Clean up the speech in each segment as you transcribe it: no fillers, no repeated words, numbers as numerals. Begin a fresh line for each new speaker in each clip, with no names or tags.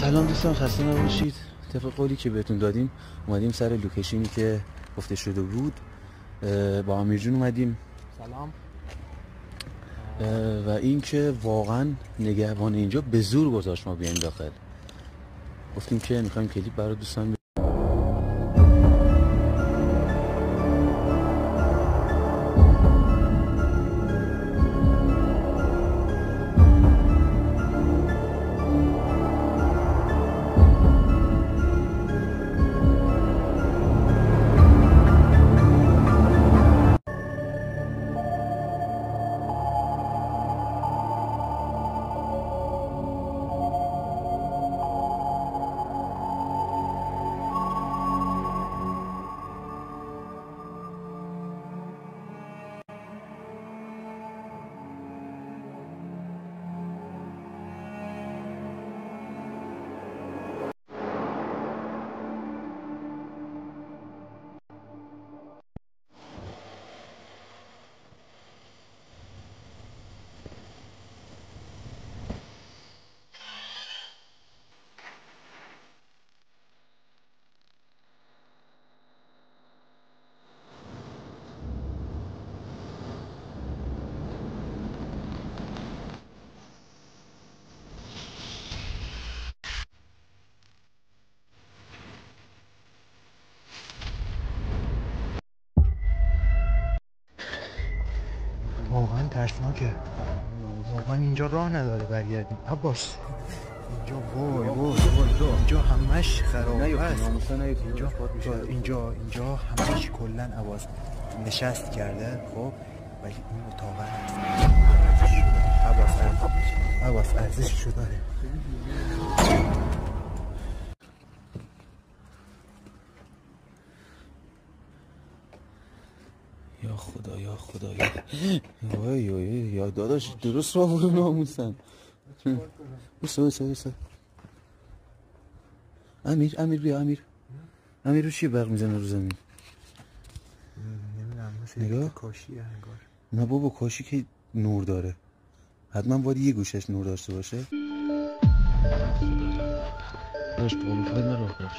سلام دوستان، خسته نباشید. طبق قولی که بهتون دادیم اومدیم سر لوکیشنی که گفته شده بود. با امیر جون اومدیم.
سلام.
و این که واقعا نگهبان اینجا به زور گذاشت ما بیایم داخل. گفتیم که میخوایم کلیپ برای دوستان
واقعا ترسناکه. واقعا اینجا راه نداره برگردیم. عباس اینجا اینجا همش خرابه است. اینجا همش کلا عباس نشست کرده. خب ولی این اتاق هست. عباس ارزششو داره.
یا خدا یا داداش درست را برو ناموسن. بسه امیر بیا. امیر رو چیه برق میزنه رو زمین؟
نمیدونم
نگاه
کاشیه انگار.
نه بابا کاشی که نور داره، حتما باید یه گوشش نور داشته باشه. داشت بولو فاید نرو خود.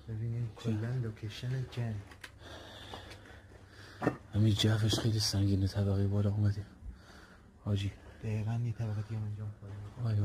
ببینید کلا لوکیشن جن.
همین جفش خیلی سنگینه. طبقه بالا اومدیم حاجی.
دقیقاً یه طبقه دیگه اونجا.
وای.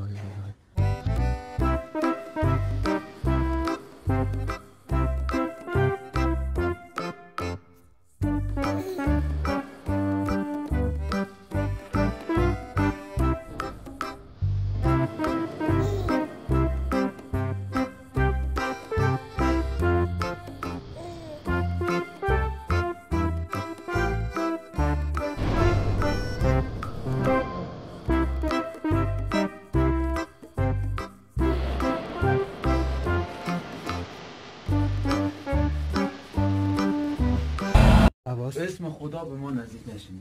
به اسم خدا به ما نزدیک نشین.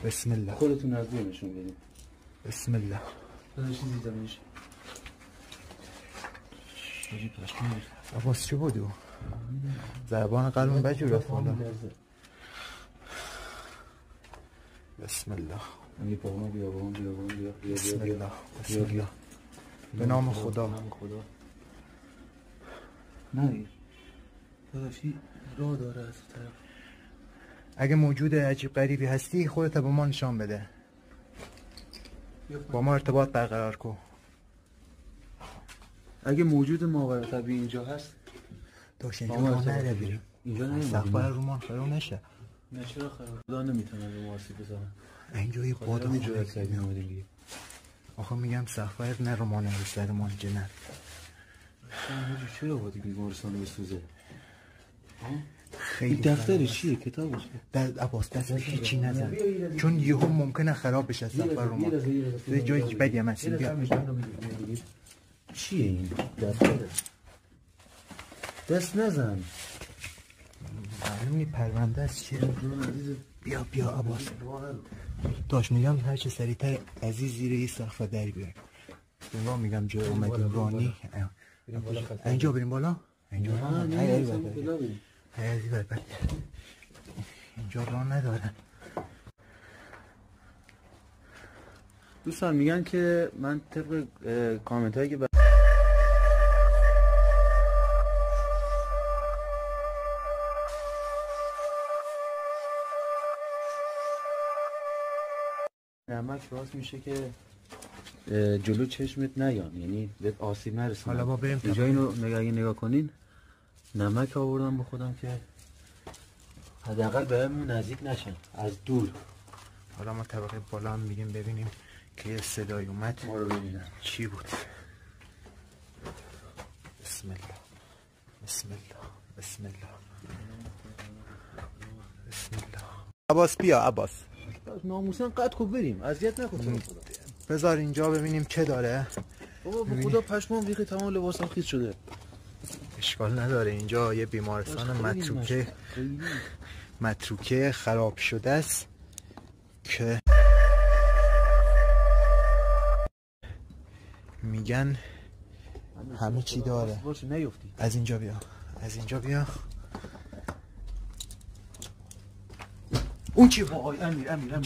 بسم الله. خودتون نزدیک نشون بدین.
بسم الله.
چیزی زمینش شیری پشمه.
عباس چی بودو؟ زبان قلبم بجور رفت بالا. بسم الله.
بیا.
بسم الله. به نام خدا.
نه داداشی راه داره از طرف.
اگه موجود عجیب غریبی هستی خودت به ما نشان بده، با ما ارتباط برقرار کن.
اگه موجود ماورالطبیعی اینجا هست
داشت اینجا ما نره بریم،
اینجا نمیدونم
سقفر رومان خراب نشه.
نه چرا خراب؟ خدا نمیتونم به ما آسیب بزنم.
اینجا یه باد
میجوره کردیم اومدیم دیگه.
آخه میگم سقفر نه رومان سر ما اینجا نه.
چرا باید بیمارستان بسوزه؟
خیلی
دفتر چیه؟ کتابش؟
عباس دست به هیچی نزن، چون یهو ممکنه خراب بشه سقفر رومان. به جای بدی هم هستیم. بیا
چیه این دفتر؟ دست نزن.
معلوم نی پرونده است چیه. بیا عباس داشت میگم هر چه سریعتر عزیز زیر این سقف در بیایم. ما میگم جای اومدیم رانی اینجا بریم بالا. اینجا اینجا راه ندارن.
دوستان میگن که من طبق کامنت هایی که نمک باعث میشه که جلو چشمت نیان، یعنی بهت آسیب نرسونه.
حالا ما بریم
اینجا اینو نگاه کنین، نمک آوردم به خودم که حداقل بهمون نزدیک نشن، از دور.
حالا ما طبقه بالا هم میگیم ببینیم که یه صدای اومد
ما رو ببینن
چی بود. بسم الله بسم الله بسم الله بسم الله. عباس بیا عباس،
ناموسن قد خوب بریم، اذیت نکن.
بذار اینجا ببینیم چه داره.
بابا به خدا پشمام ریخت، تمام لباسم خیس شده.
اشکال نداره، اینجا یه بیمارستان متروکه خراب شده است که میگن همه چی داره. از اینجا بیا، از اینجا بیا.
اون چی؟ وای امیر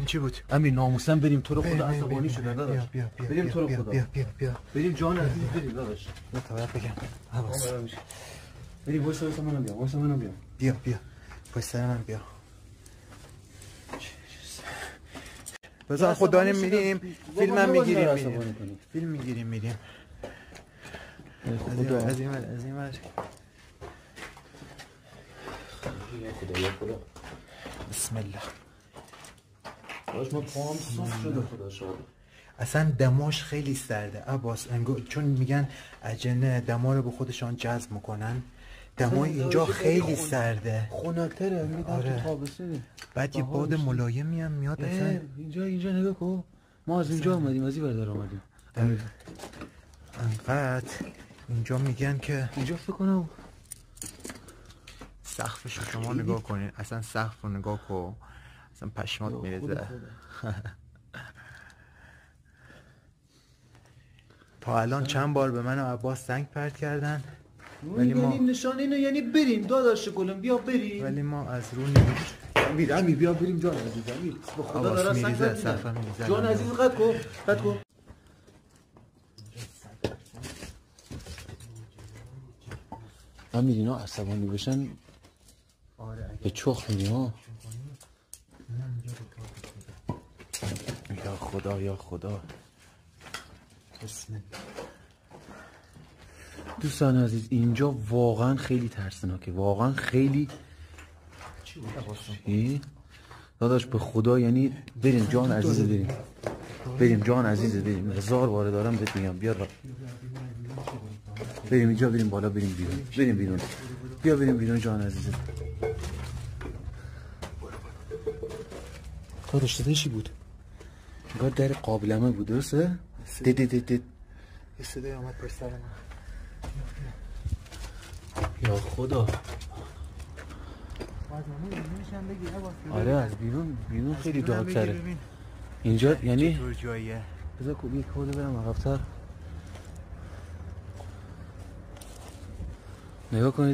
چی بود؟
امیر ناموسن بریم، تو رو خدا عصبانی شده داداش. بریم تو رو خدا.
بیا
بریم جان عزیز بریم داداش.
یه طرف بگم.
بریم واسه منم بیا.
بیا پشت سر من بیا. بذار خود داریم میریم فیلم میگیریم میریم. از این ور
خدا.
بسم الله.
باش ما پام سوخت شده خدا شاده.
اصلا دماش خیلی سرده عباس، چون میگن اجنه دما رو به خودشان جذب میکنن. دمای اینجا خیلی سرده،
خنک‌تره میدونم تو تابستونه.
بعد یه باد ملایمی هم میاد. اصلا
اینجا نگاه کن، ما از اینجا اومدیم، از این ور دار اومدیم.
انقدر اینجا میگن که
اینجا فکر کنم
سقفشو شما نگاه کنین، اصلا سقف رو نگاه کن، اصلا پشمات میریزه. تا الان چند بار به من و عباس سنگ پرت کردن،
ولی ما نشانه اینو یعنی بریم داداش گلم، بیا بریم.
ولی ما از رو نمیریم.
امیر بیا بریم جان عزیز. امیر به خدا داره
میریزه، سقفم میریزه.
جان عزیز قد کن. امیر اینا عصبانی بشن به چخ میدیم ها. یا خدا
بسم الله.
دوستان عزیز اینجا واقعا خیلی ترسناکه، واقعا خیلی. چی؟ داداش به خدا یعنی بریم جان عزیز بریم 1000 بار دارم بهت میگم بیا بریم اینجا، بریم بالا، بریم بیرون بیا بریم بیرون جان عزیز. داداش صدای چی بود؟ انگار در قابلمه بود. درسته؟ دید
یه صدای آمد پشت سر من.
یا خدا. آره از بیرون خیلی دارتره اینجا، یعنی
چطور جاییه؟
بذار یک خورده برم عقب‌تر نگاه کنید.